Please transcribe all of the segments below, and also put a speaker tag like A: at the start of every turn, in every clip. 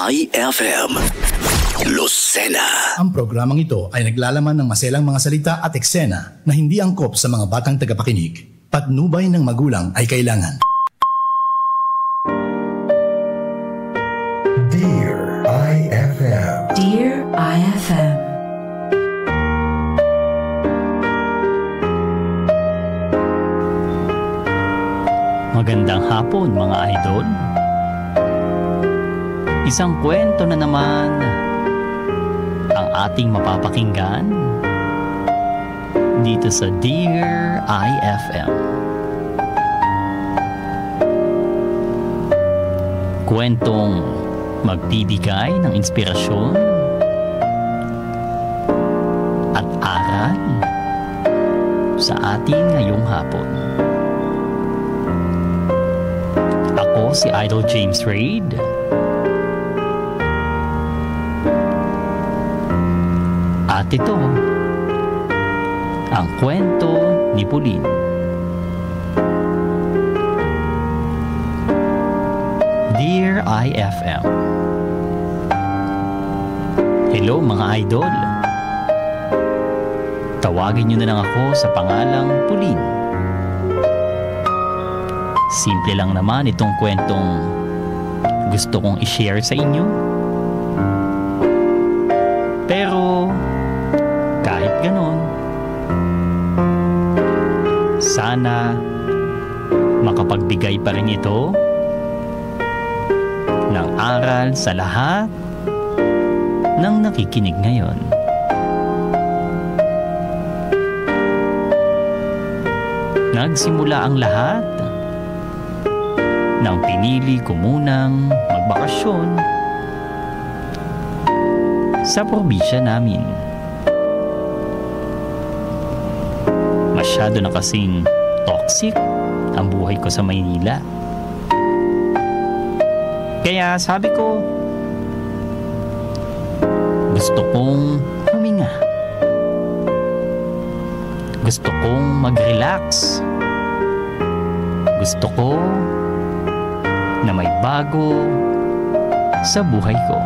A: DIFM Lucena.
B: Ang programang ito ay naglalaman ng maselang mga salita at eksena na hindi angkop sa mga batang tagapakinig. Patnubay ng magulang ay kailangan.
C: Dear IFM.
D: Dear IFM.
E: Magandang hapon mga idol. Isang kwento na naman ang ating mapapakinggan dito sa Dear IFM. Kwentong magbibigay ng inspirasyon at aral sa ating ngayong hapon. Ako si Idol James Reid. At ito ang kwento ni Pauline. Dear IFM. Hello mga idol. Tawagin niyo na lang ako sa pangalang Pauline. Simple lang naman itong kwentong gusto kong i-share sa inyo. Pero kahit ganon, sana makapagbigay pa rin ito ng aral sa lahat ng nakikinig ngayon. Nagsimula ang lahat nang pinili ko munang magbakasyon sa probinsya namin. Masyado na kasing toxic ang buhay ko sa Maynila. Kaya sabi ko, gusto kong huminga. Gusto kong mag-relax. Gusto ko na may bago sa buhay ko.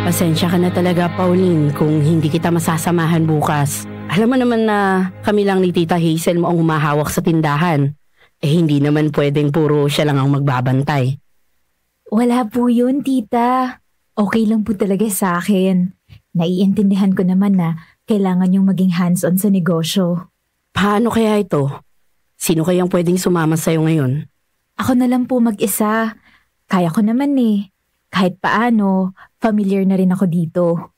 F: Pasensya ka na talaga, Pauline, kung hindi kita masasamahan bukas. Alam mo naman na kami lang ni Tita Hazel mo ang humahawak sa tindahan. Hindi naman pwedeng puro siya lang ang magbabantay.
G: Wala po yun, Tita. Okay lang po talaga sa akin. Naiintindihan ko naman na kailangan yung maging hands-on sa negosyo.
F: Paano kaya ito? Sino kayang pwedeng sumama sa'yo ngayon?
G: Ako na lang po mag-isa. Kaya ko naman eh. Kahit paano, familiar na rin ako dito.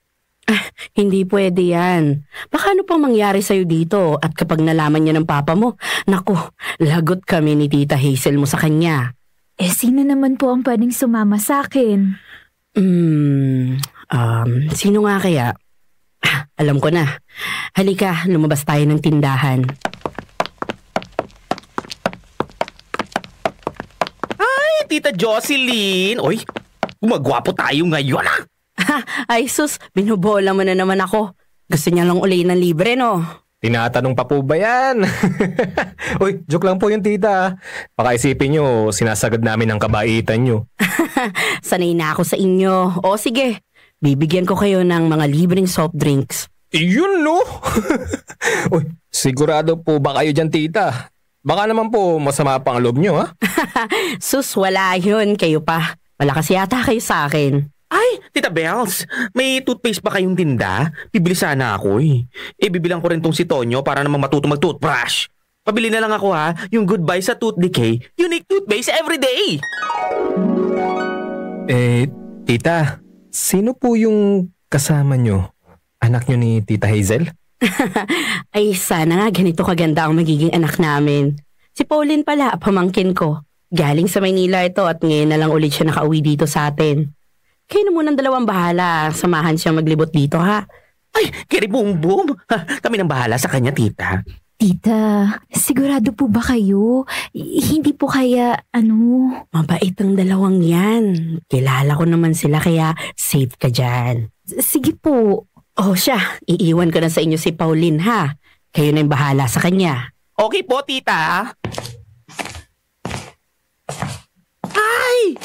F: Hindi pwede yan. Baka ano pang mangyari sa'yo dito at kapag nalaman niya ng papa mo, naku, lagot kami ni Tita Hazel mo sa kanya.
G: Sino naman po ang pwedeng sumama sa akin?
F: Sino nga kaya? Alam ko na. Halika, lumabas tayo ng tindahan.
H: Ay, Tita Jocelyn! Oy, gumagwapo tayo ngayon ah!
F: Ay sus, binubola mo na naman ako. Gusto niya lang uli ng libre, no?
I: Tinatanong pa po ba yan? Uy, joke lang po yung tita. Baka isipin nyo, sinasagad namin ang kabaitan nyo.
F: Sanay na ako sa inyo. O sige, bibigyan ko kayo ng mga libreng soft drinks.
I: Yun no? Uy, Sigurado po ba kayo dyan, tita? Baka naman po masama pang loob nyo, ha?
F: Sus, wala yun. Kayo pa. Malakas yata kayo sa akin.
H: Ay, Tita Bells, may toothpaste ba kayong tinda? Bibili sana ako eh. Bibilang ko rin tong si Tonyo para naman matuto mag-toothbrush. Pabili na lang ako ha, yung goodbye sa tooth decay, unique toothpaste every day.
I: Tita, sino po yung kasama nyo? Anak nyo ni Tita Hazel?
F: Ay, sana nga ganito kaganda ang magiging anak namin. Si Pauline pala, pamangkin ko. Galing sa Maynila ito at ngayon na lang ulit siya nakauwi dito sa atin. Kayo na munang dalawang bahala. Samahan siya maglibot dito, ha?
H: Ay, kiri boom boom. Kami nang bahala sa kanya, tita.
G: Tita, sigurado po ba kayo? Hindi po kaya,
F: Mabait ang dalawang yan. Kilala ko naman sila kaya safe ka dyan.
G: Sige po.
F: Oh siya, iiwan ko na sa inyo si Pauline, ha? Kayo na yung bahala sa kanya.
H: Okay po, tita. Ay!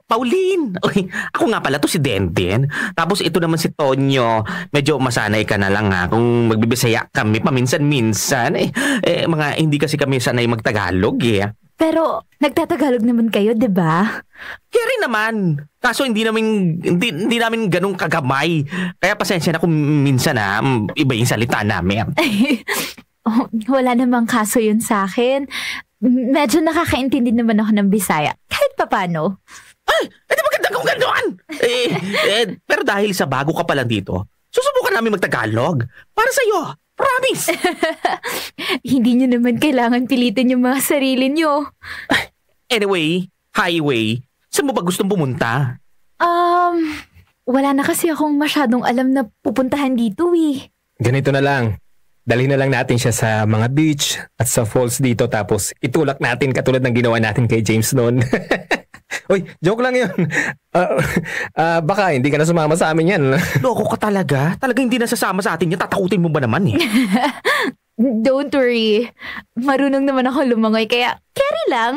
H: Pauline! Okay, ako nga pala to si Denden. Tapos ito naman si Tonyo. Medyo masanay ka na lang ha kung magbibisaya kami paminsan-minsan. Mga hindi kasi kami sanay magtagalog eh.
G: Pero nagtatagalog naman kayo, 'di ba?
H: Kaya rin naman. Kaso hindi namin ganung kagamay. Kaya pasensya na kung minsan iba yung salita namin.
G: Wala namang kaso yun sa akin. Medyo nakakaintindi naman ako ng Bisaya. Kahit papano.
H: Ay! Edi maganda kung gano'n! Pero dahil sa bago ka pa lang dito, susubukan namin magtagalog. Para sa'yo. Promise!
G: Hindi nyo naman kailangan pilitin yung mga sarili nyo.
H: Anyway, highway, saan mo ba gustong pumunta?
G: Wala na kasi akong masyadong alam na pupuntahan dito eh.
I: Ganito na lang. Dalhin na lang natin siya sa mga beach at sa falls dito tapos itulak natin katulad ng ginawa natin kay James noon. Uy, joke lang yun. Baka hindi ka na sumama sa amin yan.
H: Loko ka talaga? Talagang hindi na sasama sa atin yan. Tatakutin mo ba naman eh?
G: Don't worry. Marunong naman ako lumangoy kaya carry lang.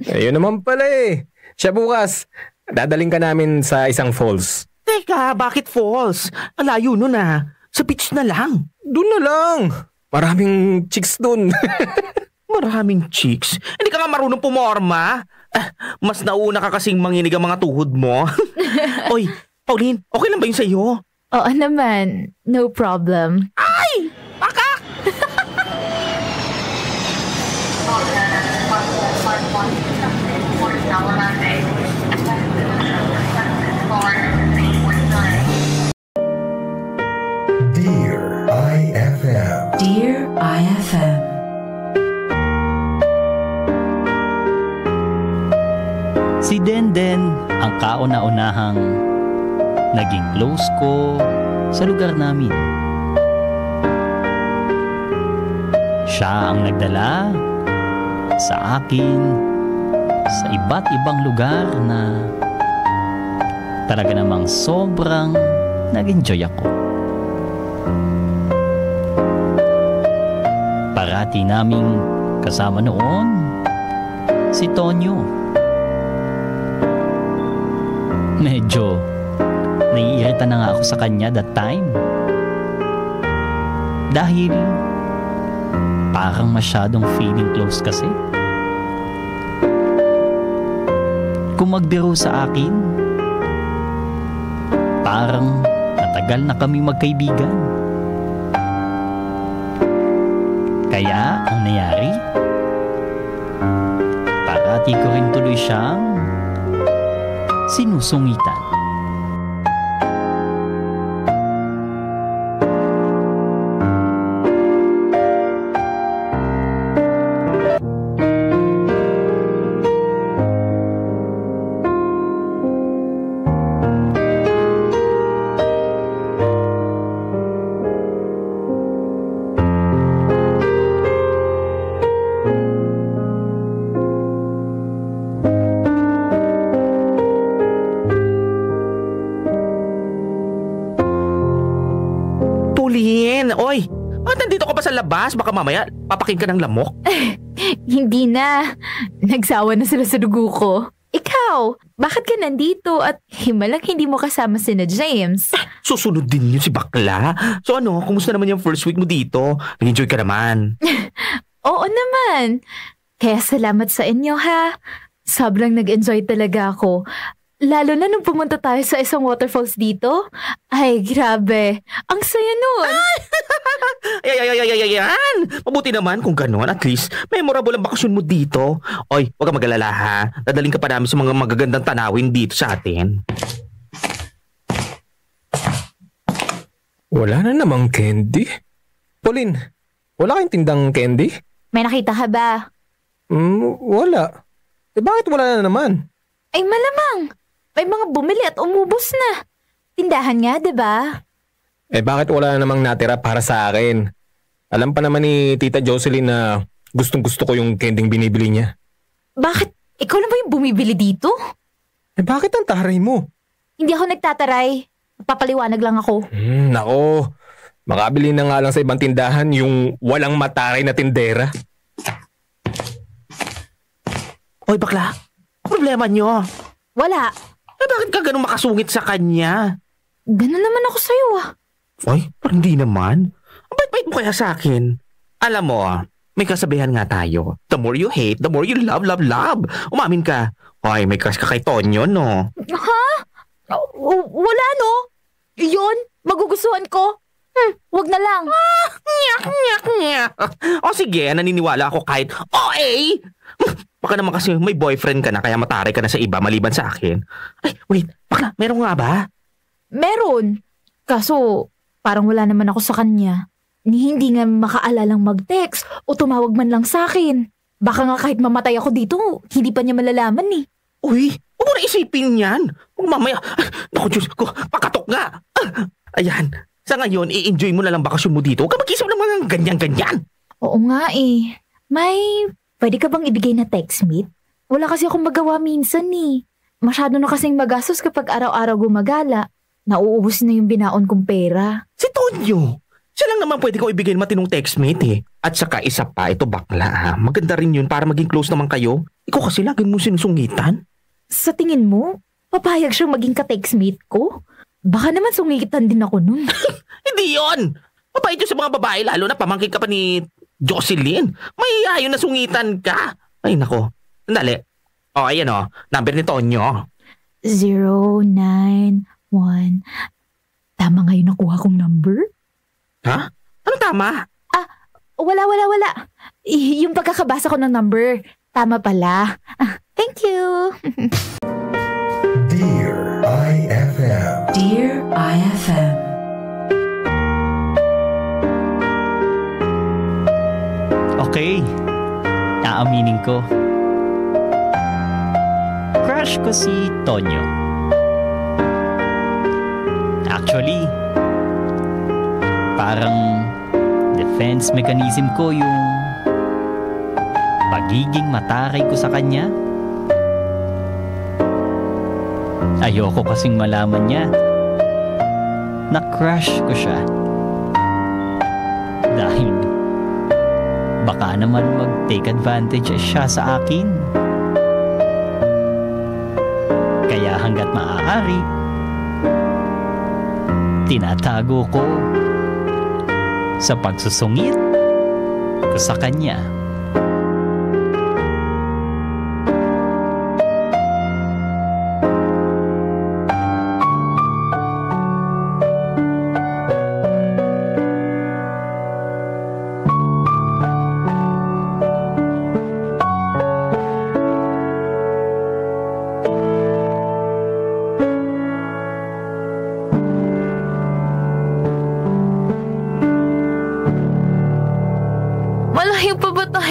I: Ayun naman pala eh. Siya bukas, dadaling ka namin sa isang falls.
H: Teka, bakit falls? Alayo nun Sa beach na lang.
I: Doon na lang. Maraming chicks doon.
H: Maraming chicks? Hindi ka nga marunong pumorma. Mas nauna ka kasing manginig ang mga tuhod mo. Oy, Pauline, okay lang ba yun sa'yo?
G: Oo naman. No problem.
H: Ay! Baka!
C: Dear IFM.
D: Dear IFM.
E: Si Denden ang kauna-unahang naging close ko sa lugar namin. Siya ang nagdala sa akin sa iba't ibang lugar na talaga namang sobrang nag-enjoy ako. Parati naming kasama noon si Tonyo. Medyo naiirita na nga ako sa kanya that time. Dahil parang masyadong feeling close kasi. Kung magbiro sa akin, parang natagal na kami magkaibigan. Kaya ang nangyari, parati ko rin tuloy siyang sinusungitan.
H: Oy, bakit nandito ka pa sa labas? Baka mamaya papakin ka ng lamok.
G: Hindi na. Nagsawa na sila sa dugo ko. Ikaw, bakit ka nandito at himalang hindi mo kasama sina James?
H: Susunod din yun si bakla. So ano, kumusta naman yung first week mo dito? Nag-enjoy ka naman.
G: Oo naman. Kaya salamat sa inyo ha. Sobrang nag-enjoy talaga ako. Lalo na nung pumunta tayo sa isang waterfalls dito. Ay, grabe. Ang saya nun.
H: Yan! Mabuti naman kung gano'n. At least, memorable ang bakasyon mo dito. Oy, huwag ka mag-alala ha. Dadaling ka pa namin sa mga magagandang tanawin dito sa atin.
I: Wala na namang candy. Pauline, wala kayong tindang candy?
G: May nakita ka ba?
I: Wala. Bakit wala na naman?
G: Ay, malamang. May mga bumili at umubos na. Tindahan nga, diba?
I: Bakit wala na namang natira para sa akin? Alam pa naman ni Tita Jocelyn na gustong-gusto ko yung kending binibili niya.
G: Bakit? Ikaw na ba yung bumibili dito?
I: Bakit ang taray mo?
G: Hindi ako nagtataray. Papaliwanag lang ako.
I: Nako. Makabili na nga lang sa ibang tindahan yung walang mataray na tindera.
H: Oy, bakla. Problema nyo.
G: Wala.
H: Bakit ka ganun makasungit sa kanya?
G: Ganun naman ako sa'yo
H: Oy, parang hindi naman. Ang bait-bait mo kaya sa akin. Alam mo, may kasabihan nga tayo. The more you hate, the more you love, love, love. Umamin ka. Oy, may crush ka kay Tonyo, no?
G: Ha? Wala, no? Iyon, magugustuhan ko. Wag na lang.
H: O sige, naniniwala ako kahit OA. Baka naman kasi may boyfriend ka na kaya mataray ka na sa iba maliban sa akin. Ay, wait. Baka meron nga ba?
G: Meron. Kaso, parang wala naman ako sa kanya. Hindi nga makaalalang mag-text o tumawag man lang sa akin. Baka nga kahit mamatay ako dito, hindi pa niya malalaman eh.
H: Uy, huwag mo na isipin yan. Huwag mamaya. Naku, Diyos ko, pakatok nga. Ayan, sa ngayon, i-enjoy mo na lang bakasyon mo dito. Huwag ka mag-isip ng mga ganyan-ganyan.
G: Oo nga eh. Pwede ka bang ibigay na text meet? Wala kasi akong magawa minsan eh. Masyado na kasing magastos kapag araw-araw gumagala. Nauubos na yung binaon kong pera.
H: Si Tonyo. Siya lang naman pwede kong ibigay matinong textmate eh. At saka isa pa, ito bakla ha. Maganda rin yun para maging close naman kayo. Ikaw kasi lagi mo sinusungitan.
G: Sa tingin mo, papayag siyang maging ka-textmate ko? Baka naman sungitan din ako nun.
H: Hindi yon. Mapait yun sa mga babae lalo na pamangkin ka pa ni Jocelyn. May ayaw na sungitan ka. Ay nako. Sandali. O ayan o. Number ni Tonyo.
G: 091. Tama nga yung nakuha kong number?
H: Ha? Ano tama?
G: Wala. Yung pagkakabasa ko ng number. Tama pala. Thank you.
C: Dear IFM.
D: Dear IFM.
E: Okay, naaminin ko. Crush ko si Tonyo. Actually, parang defense mechanism ko yung pagiging mataray ko sa kanya. Ayoko kasing malaman niya na crush ko siya. Dahil baka naman mag-take advantage siya sa akin. Kaya hanggat maaari, tinatago ko sa pagsusungit ko sa kanya.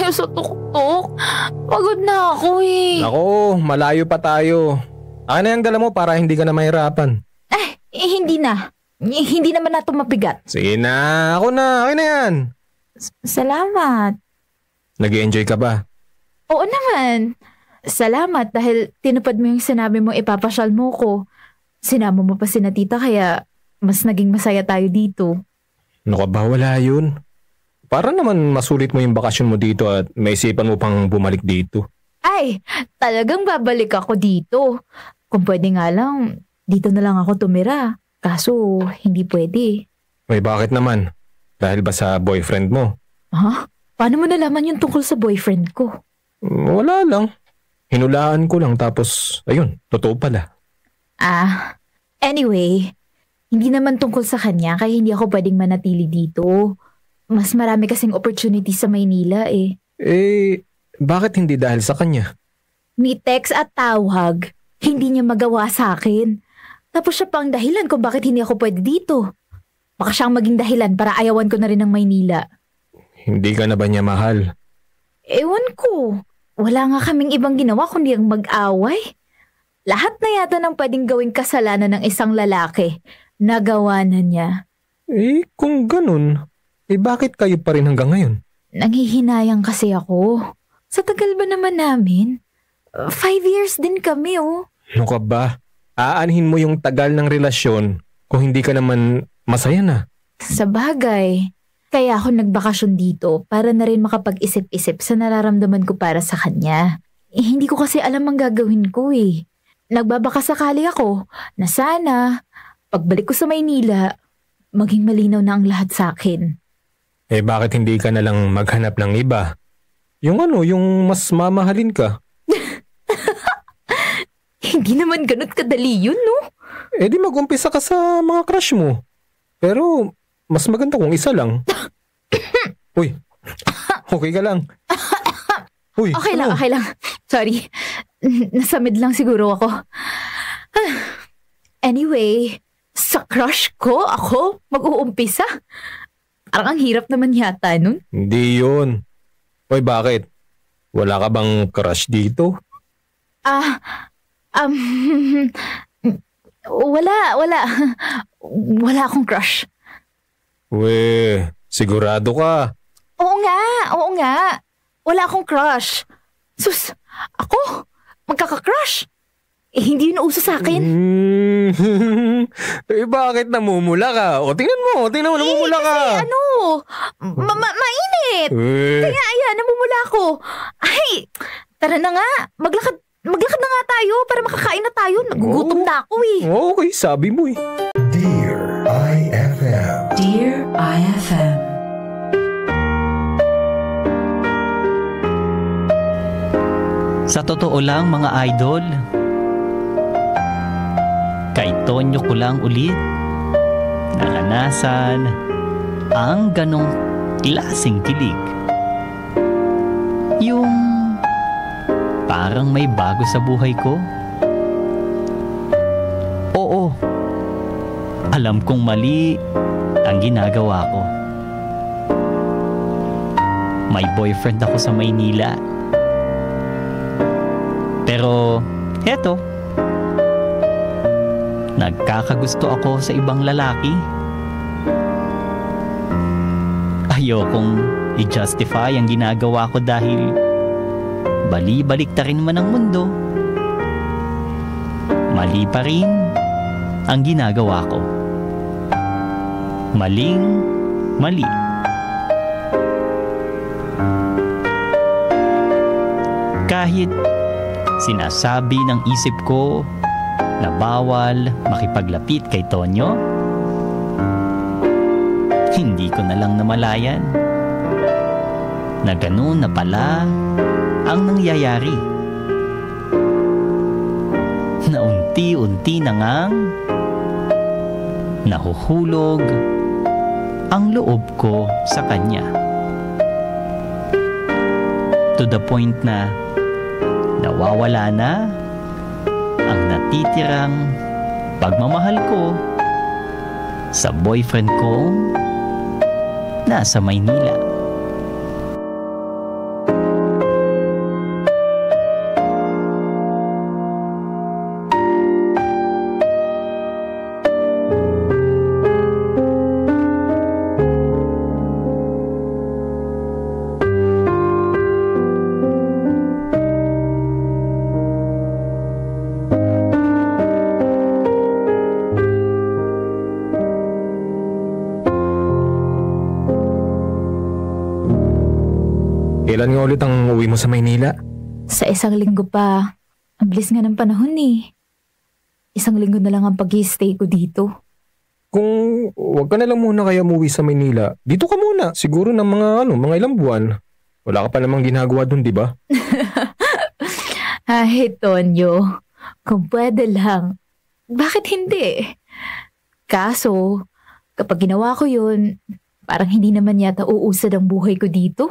G: Sa tuktok. Pagod na ako eh.
I: Ako, malayo pa tayo. Akin na yung dala mo para hindi ka na mahirapan.
G: Hindi na. Hindi naman na ito mabigat.
I: Sige na, ako na. Akin na yan.
G: Salamat.
I: Nag-i-enjoy ka ba?
G: Oo naman. Salamat dahil tinupad mo yung sinabi mo ipapasyal mo ko. Sinama mo pa sina tita kaya mas naging masaya tayo dito.
I: Ano ka ba? Wala yun. Para naman masulit mo yung bakasyon mo dito at may isipan mo pang bumalik dito.
G: Ay, talagang babalik ako dito. Kung pwede nga lang, dito na lang ako tumira. Kaso, hindi pwede.
I: May bakit naman? Dahil ba sa boyfriend mo?
G: Ha? Paano mo nalaman yung tungkol sa boyfriend ko?
I: Wala lang. Hinulaan ko lang tapos, ayun, totoo pala.
G: Anyway, hindi naman tungkol sa kanya kaya hindi ako pwedeng manatili dito. Mas marami kasing opportunity sa Maynila eh.
I: Bakit hindi dahil sa kanya?
G: May text at tawag, hindi niya magawa sa akin. Tapos siya pang dahilan kung bakit hindi ako pwede dito. Baka siyang maging dahilan para ayawan ko na rin ng Maynila.
I: Hindi ka na ba niya mahal?
G: Ewan ko. Wala nga kaming ibang ginawa kundi ang mag-away. Lahat na yata ng pwedeng gawing kasalanan ng isang lalaki, nagawa na niya.
I: Kung ganun, bakit kayo pa rin hanggang ngayon?
G: Nanghihinayang kasi ako. Sa tagal ba naman namin? 5 years din kami oh.
I: Ano ka ba? Aanhin mo yung tagal ng relasyon kung hindi ka naman masaya na.
G: Sa bagay. Kaya ako nagbakasyon dito para na rin makapag-isip-isip sa nararamdaman ko para sa kanya. Hindi ko kasi alam ang gagawin ko eh. Nagbabakasakali ako na sana pagbalik ko sa Maynila, maging malinaw na ang lahat sa akin.
I: Bakit hindi ka na lang maghanap ng iba? Yung mas mamahalin ka.
G: Hindi naman ganun kadali yun, no?
I: Di mag-umpisa ka sa mga crush mo. Pero mas maganda kung isa lang. Uy, okay ka lang. Uy,
G: okay lang. Sorry, nasamid lang siguro ako. Anyway, sa crush ko, ako mag-uumpisa. Parang ang hirap naman yata nun.
I: Hindi yun. Uy, bakit? Wala ka bang crush dito?
G: Wala. Wala akong crush.
I: Sigurado ka?
G: Oo nga. Wala akong crush. Sus, ako? Magkaka-crush? Hindi yun uso sa akin.
I: Bakit namumula ka? Tingnan mo, namumula ka.
G: Kasi mainit. Kaya ayan, namumula ako. Ay, tara na nga. Maglakad na nga tayo para makakain na tayo. Nagugutom na ako eh.
I: Okay, sabi mo eh.
C: Dear IFM.
D: Dear IFM.
E: Sa totoo lang mga idol, kay Tonyo ko lang ulit naranasan ang ganong klaseng kilig. Yung parang may bago sa buhay ko. Oo, alam kong mali ang ginagawa ko. May boyfriend ako sa Maynila. Pero eto, nagkakagusto ako sa ibang lalaki. Ayokong i-justify ang ginagawa ko dahil bali-balik ta rin man ang mundo. Mali pa rin ang ginagawa ko. Maling mali. Kahit sinasabi ng isip ko na bawal makipaglapit kay Tonyo, hindi ko na lang namalayan na ganun na pala ang nangyayari. Na unti-unti na ngang nahuhulog ang loob ko sa kanya. To the point na nawawala na ang natitirang pagmamahal ko sa boyfriend ko nasa Maynila.
I: Kailan nga ulit ang uwi mo sa Maynila?
G: Sa 1 linggo pa, ang bilis nga ng panahon eh. 1 linggo na lang ang pag-i-stay ko dito.
I: Kung wag ka na lang muna kaya umuwi sa Maynila, dito ka muna. Siguro ng mga ilang buwan. Wala ka pa namang ginagawa dun, di ba?
G: Ay, Tonyo, kung pwede lang, bakit hindi? Kaso, kapag ginawa ko yun, parang hindi naman yata uusad ang buhay ko dito.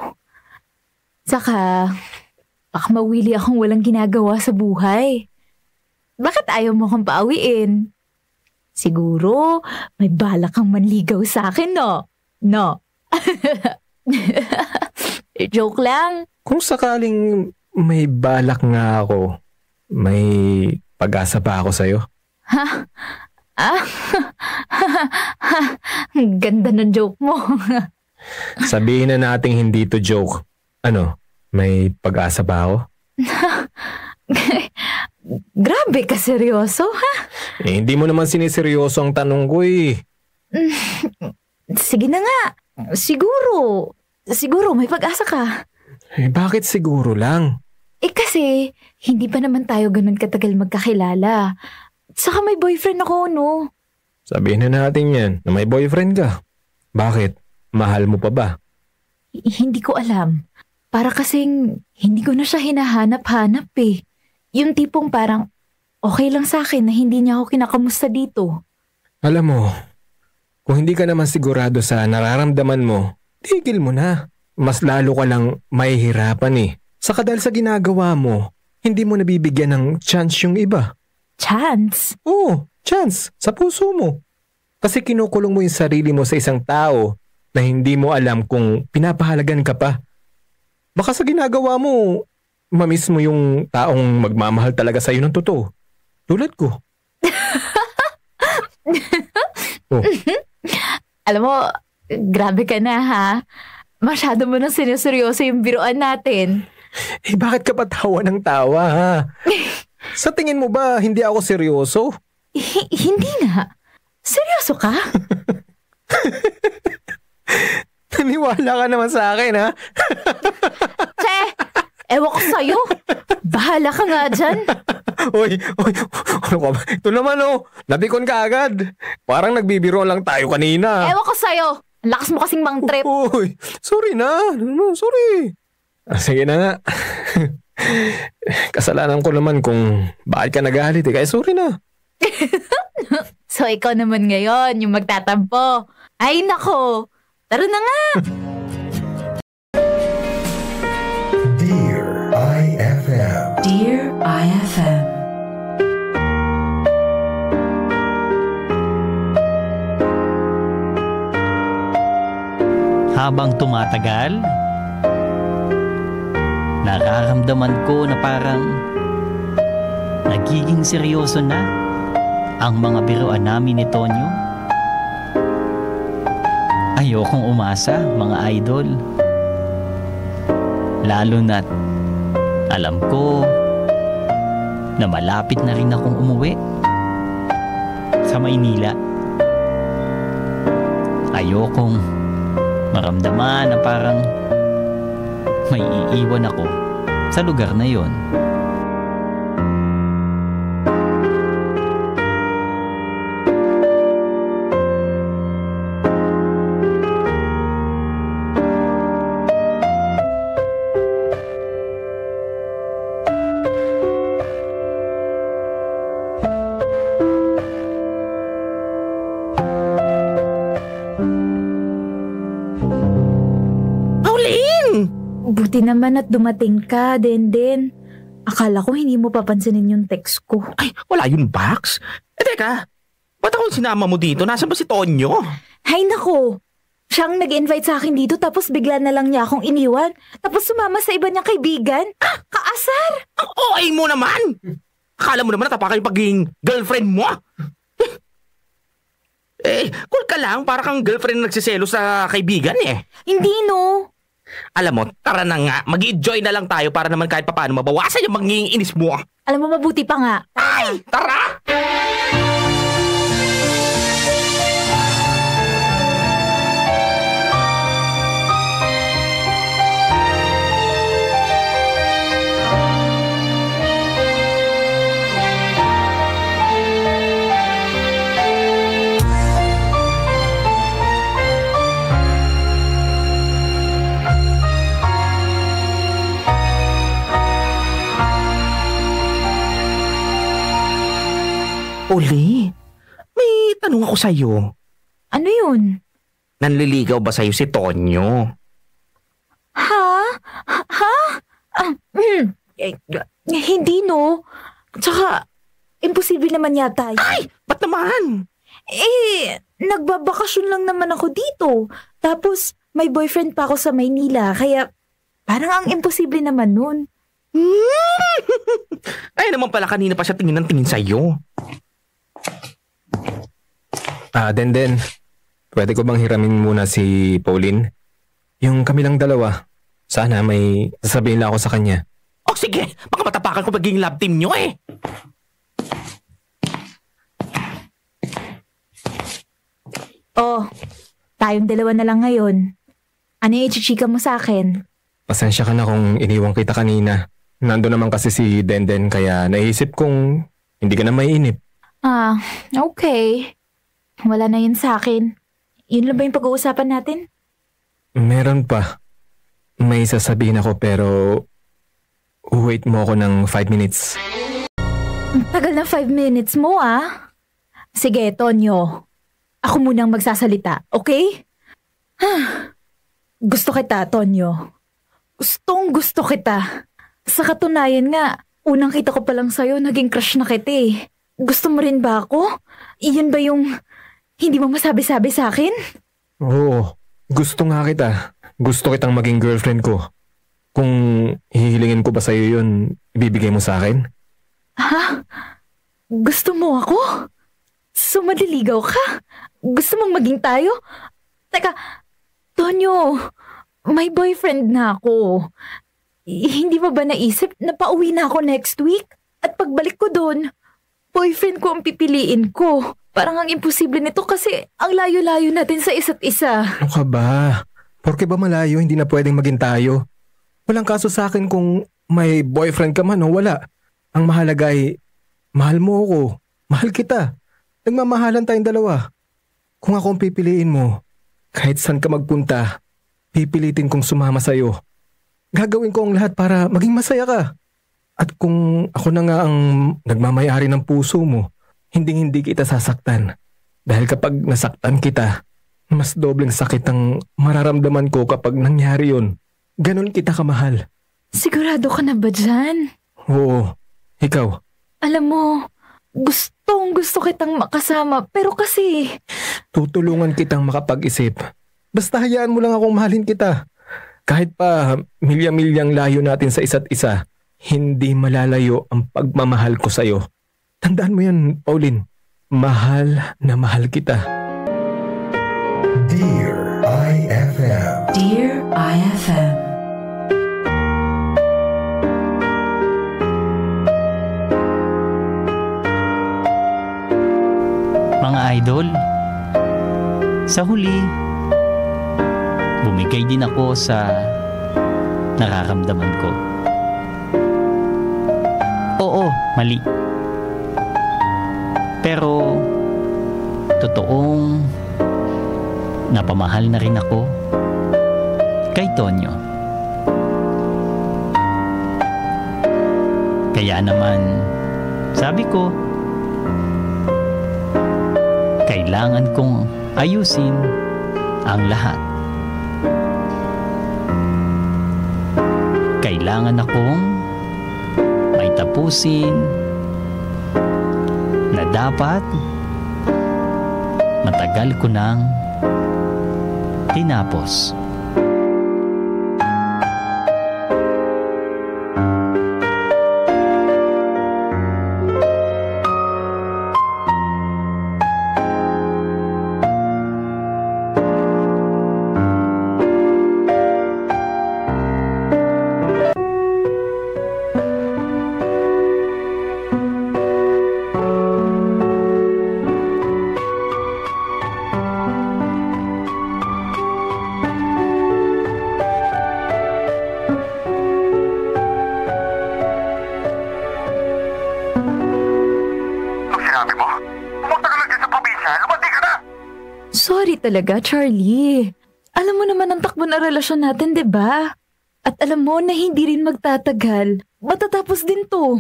G: Saka, baka mawili akong walang ginagawa sa buhay. Bakit ayaw mo kong pauwiin? Siguro, may balak kang manligaw sa akin, no? No. Joke lang.
I: Kung sakaling may balak nga ako, may pag-asa pa ako sa'yo.
G: Ha? Ah? Ganda ng joke mo.
I: Sabihin na nating hindi to joke. Ano, may pag-asa pa ako?
G: Grabe ka seryoso, ha?
I: Hindi mo naman siniseryoso ang tanong ko eh.
G: Sige na nga. Siguro may pag-asa ka.
I: Bakit siguro lang?
G: Kasi, hindi pa naman tayo ganun katagal magkakilala. Saka may boyfriend ako, no?
I: Sabihin na natin yan, na may boyfriend ka. Bakit? Mahal mo pa ba?
G: Hindi ko alam. Para kasing, hindi ko na siya hinahanap-hanap eh. Yung tipong parang, okay lang sa akin na hindi niya ako kinakamusta dito.
I: Alam mo, kung hindi ka naman sigurado sa nararamdaman mo, tigil mo na. Mas lalo ka lang mahihirapan eh. Saka dahil sa ginagawa mo, hindi mo nabibigyan ng chance yung iba.
G: Chance?
I: Oo, chance. Sa puso mo. Kasi kinukulong mo yung sarili mo sa isang tao na hindi mo alam kung pinapahalagan ka pa. Baka sa ginagawa mo, mamiss mo yung taong magmamahal talaga sa'yo ng totoo. Tulad ko. Oh.
G: Alam mo, grabe ka na ha. Masyado mo nang sinuseryoso yung biruan natin.
I: Bakit ka pa tawa ng tawa ha? Sa tingin mo ba hindi ako seryoso?
G: Hindi nga. Seryoso ka?
I: Naniwala ka naman sa akin ha?
G: Che, ewan ko sa'yo. Bahala ka nga dyan.
I: Oy, ano ka ba? Ito naman nabikon ka agad. Parang nagbibiro lang tayo kanina.
G: Ewan ko sa'yo. Ang lakas mo kasing mang trip.
I: Uy, sorry na. Sorry. Sige na nga. Kasalanan ko naman kung bakit ka nagalit kaya sorry na.
G: So ikaw naman ngayon yung magtatampo. Ay nako, tara na nga.
C: Dear IFM.
D: Dear IFM.
E: Habang tumatagal, nararamdaman ko na parang nagiging seryoso na ang mga biruan namin ni Tonyo. Ayokong umasa, mga idol. Lalo na't alam ko na malapit na rin akong umuwi sa Maynila. Ayokong maramdaman na parang may iiwan ako sa lugar na yon.
G: Buti naman at dumating ka, Denden. Akala ko hindi mo papansinin yung text ko.
H: Ay, wala yun, Bax. Teka, ba't ako sinama mo dito? Nasaan ba si Tonyo?
G: Hay nako! Siya ang nag-invite sa akin dito tapos bigla na lang niya akong iniwan. Tapos sumama sa iba niyang kaibigan. Kaasar!
H: Ang OA mo naman! Akala mo naman natapakan yung pagiging girlfriend mo? Cool ka lang. Para kang girlfriend na nagsiselo sa kaibigan eh.
G: Hindi no.
H: Alam mo, tara na nga. Mag-enjoy na lang tayo para naman kahit papaano mabawasan yung manginginis mo.
G: Alam mo, mabuti pa nga.
H: Ay! Tara! Uli, may tanong ako sa'yo.
G: Ano yun?
H: Nanliligaw ba sa'yo si Tonyo?
G: Ha? Ha? Hindi no. Tsaka, imposible naman yata yun.
H: Ay! Ba't naman?
G: Nagbabakasyon lang naman ako dito. Tapos, may boyfriend pa ako sa Maynila. Kaya, parang ang imposible naman nun.
H: Ay naman pala kanina pa siya tingin ng tingin sa'yo.
I: Den, pwede ko bang hiramin muna si Pauline? Yung kami lang dalawa. Sana may sasabihin lang ako sa kanya.
H: Oh sige, baka matapakan ko maging love team nyo eh.
G: Oh, tayong dalawa na lang ngayon. Ano yung ichichika mo sa akin?
I: Pasensya ka na kung iniwan kita kanina. Nando naman kasi si Denden kaya naisip kong hindi ka na maiinip.
G: Okay. Wala na yun sa akin. Yun lang ba yung pag-uusapan natin?
I: Meron pa. May sasabihin ako pero wait mo ako ng 5 minutes.
G: Ang tagal na 5 minutes mo Sige, Tonyo. Ako munang magsasalita, okay? Gusto kita, Tonyo. Gustong gusto kita. Sa katunayan nga, unang kita ko pa lang sa'yo, naging crush na kita eh. Gusto mo rin ba ako? Iyon ba yung hindi mo masabi-sabi sa akin?
I: Oo, gusto nga kita. Gusto kitang maging girlfriend ko. Kung hihilingin ko ba sa'yo yun, ibibigay mo sa akin?
G: Ha? Gusto mo ako? So maliligaw ka? Gusto mong maging tayo? Teka, Tonyo, may boyfriend na ako. Hindi mo ba naisip na pauwi na ako next week? At pagbalik ko doon, boyfriend ko ang pipiliin ko. Parang ang imposible nito kasi ang layo-layo natin sa isa't isa.
I: Ano ka ba? Porke ba malayo, hindi na pwedeng maging tayo? Walang kaso sa akin kung may boyfriend ka man o wala. Ang mahalaga ay, mahal mo ako. Mahal kita. Nagmamahalan tayong dalawa. Kung ako ang pipiliin mo, kahit saan ka magpunta, pipilitin kong sumama sa'yo. Gagawin ko ang lahat para maging masaya ka. At kung ako na nga ang nagmamayari ng puso mo, hindi kita sasaktan. Dahil kapag nasaktan kita, mas dobleng sakit ang mararamdaman ko kapag nangyari yun. Ganon kita kamahal.
G: Sigurado ka na ba dyan?
I: Oo. Ikaw?
G: Alam mo, gusto kitang makasama pero kasi...
I: Tutulungan kitang makapag-isip. Basta hayaan mo lang akong mahalin kita. Kahit pa milya-milyang layo natin sa isa't isa, hindi malalayo ang pagmamahal ko sa'yo. Tandaan mo yan, Pauline. Mahal na mahal kita.
C: Dear IFM.
D: Dear IFM.
E: Mga idol, sa huli, bumigay din ako sa nararamdaman ko. Oo, mali. Pero, totoong napamahal na rin ako kay Tonyo. Kaya naman, sabi ko, kailangan kong ayusin ang lahat. Kailangan akong may tapusin na dapat matagal ko nang tinapos.
G: Sorry talaga, Charlie. Alam mo naman ang takbo na relasyon natin, di ba? At alam mo na hindi rin magtatagal. Matatapos din to.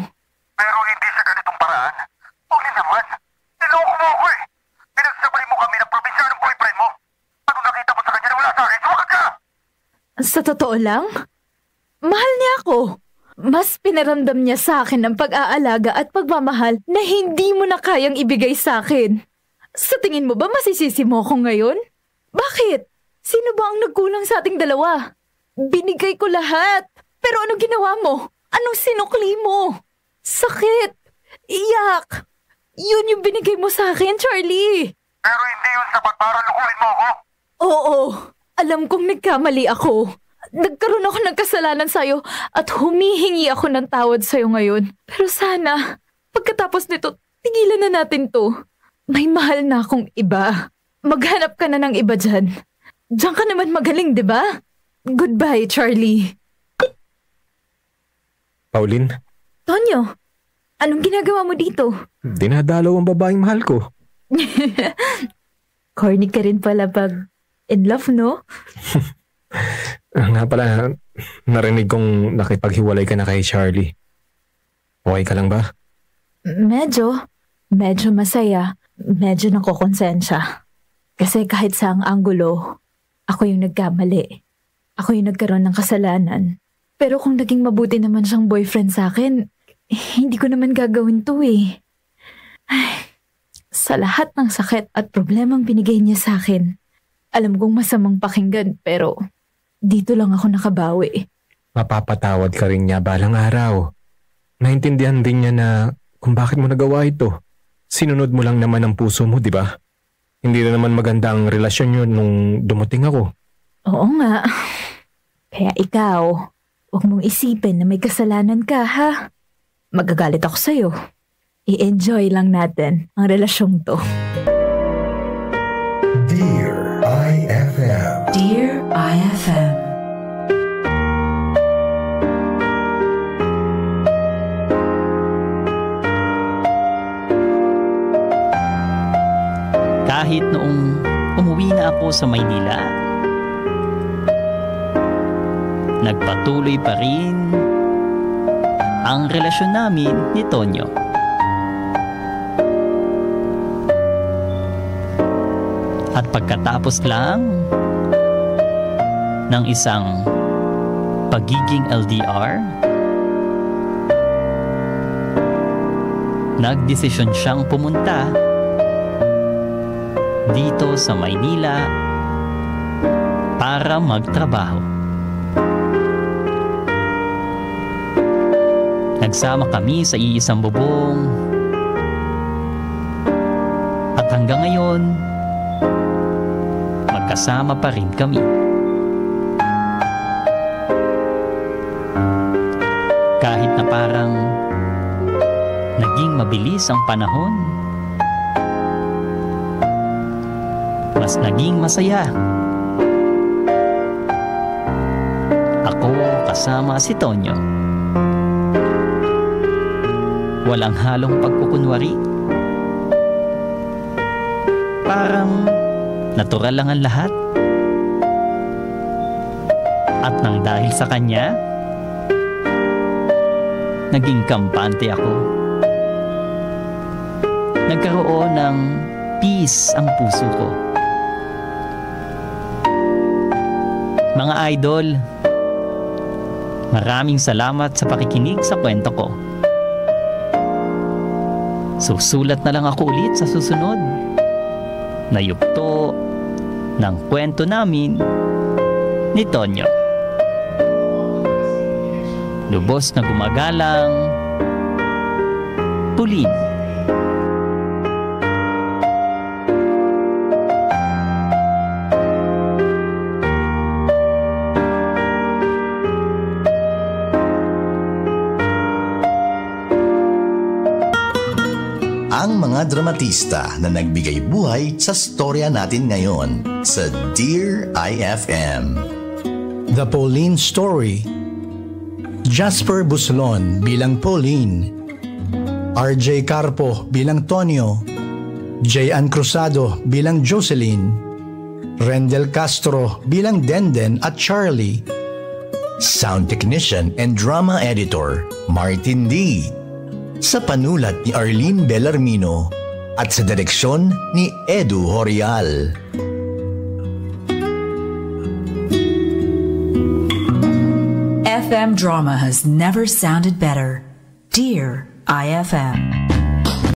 A: Pero hindi sa ganitong paraan. Uli naman.
G: Sa totoo lang, mahal niya ako. Mas pinaramdam niya sa akin ang pag-aalaga at pagmamahal na hindi mo na kayang ibigay sa akin. Sa tingin mo ba masisisi mo ako ngayon? Bakit? Sino ba ang nagkulang sa ating dalawa? Binigay ko lahat. Pero ano ginawa mo? Anong sinukli mo? Sakit. Iyak. Yun yung binigay mo sa akin, Charlie.
A: Pero hindi yun sa pagparalukuhin mo ako.
G: Oo. Alam kong nagkamali ako. Nagkaroon ako ng kasalanan sa'yo at humihingi ako ng tawad sa'yo ngayon. Pero sana, pagkatapos nito, tigilan na natin to. May mahal na akong iba. Maghanap ka na ng iba dyan. Diyan ka naman magaling, di ba? Goodbye, Charlie.
I: Pauline?
G: Tonyo, anong ginagawa mo dito?
I: Dinadalaw ang babaeng mahal ko.
G: Corny ka rin pala pag in love, no?
I: Nga pala, narinig kong nakipaghiwalay ka na kay Charlie. Okay ka lang ba?
G: Medyo masaya. Medyo nakokonsensya. Kasi kahit sa ang anggulo, ako yung nagkamali. Ako yung nagkaroon ng kasalanan. Pero kung naging mabuti naman siyang boyfriend sa akin, hindi ko naman gagawin to eh. Ay, sa lahat ng sakit at problemang binigay niya sa akin, alam kong masamang pakinggan pero dito lang ako nakabawi.
I: Mapapatawad ka rin niya balang araw. Naintindihan din niya na kung bakit mo nagawa ito. Sinunod mo lang naman ang puso mo, di ba? Hindi na naman maganda ang relasyon niyo nung dumating ako.
G: Oo nga. Kaya ikaw, huwag mong isipin na may kasalanan ka, ha? Magagalit ako sa'yo. I-enjoy lang natin ang relasyong to.
C: Dear IFM.
D: Dear IFM.
E: Kahit noong umuwi na ako sa Maynila, nagpatuloy pa rin ang relasyon namin ni Tonyo. At pagkatapos lang ng isang pagiging LDR, nagdesisyon siyang pumunta dito sa Maynila para magtrabaho. Nagsama kami sa iisang bubong at hanggang ngayon magkasama pa rin kami. Kahit na parang naging mabilis ang panahon, mas naging masaya. Ako kasama si Tonyo. Walang halong pagkukunwari. Parang natural lang ang lahat. At nang dahil sa kanya, naging kampante ako. Nagkaroon ng peace ang puso ko. Mga idol, maraming salamat sa pakikinig sa kwento ko. Susulat na lang ako ulit sa susunod na yugto ng kwento namin ni Tonyo. Lubos na gumagalang, Pauline.
B: Ang mga dramatista na nagbigay buhay sa storya natin ngayon sa Dear IFM. The Pauline Story. Jasper Buslon bilang Pauline, RJ Carpo bilang Tonyo, J.Ann Cruzado bilang Jocelyn, Rendel Castro bilang Denden at Charlie, Sound Technician and Drama Editor Martin D. Sa panulat ni Arlene Bellarmino at sa direksyon ni Edu Horial.
D: IFM drama has never sounded better. Dear IFM.